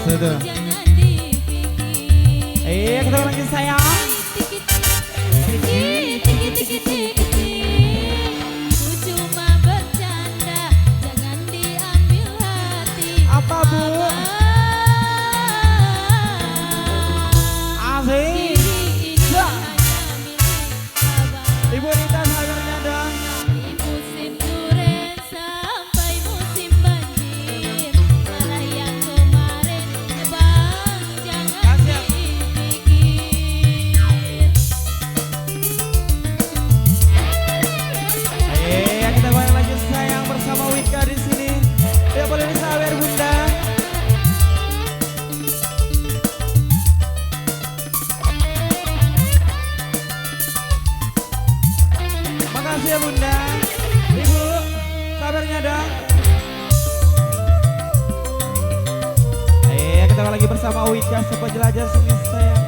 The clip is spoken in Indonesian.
Sudah. Jangan dipikir. Kita lagi sayang. Ku cuma bercanda, jangan diambil hati. Apa, Bu? Asik. Diri ini hanya milik abang. Ibu Rita sabarnya dong. Dari musim duren sampai musim banjir, malah yang kemarin bang jangan dipikir. Kita balik lagi sayang bersama Wika di sini. Tidak boleh disawer Bunda. Makasih ya Bunda. Ibu, sabarnya dong. Kita lagi bersama Wika, sebuah jelajah seni sayang.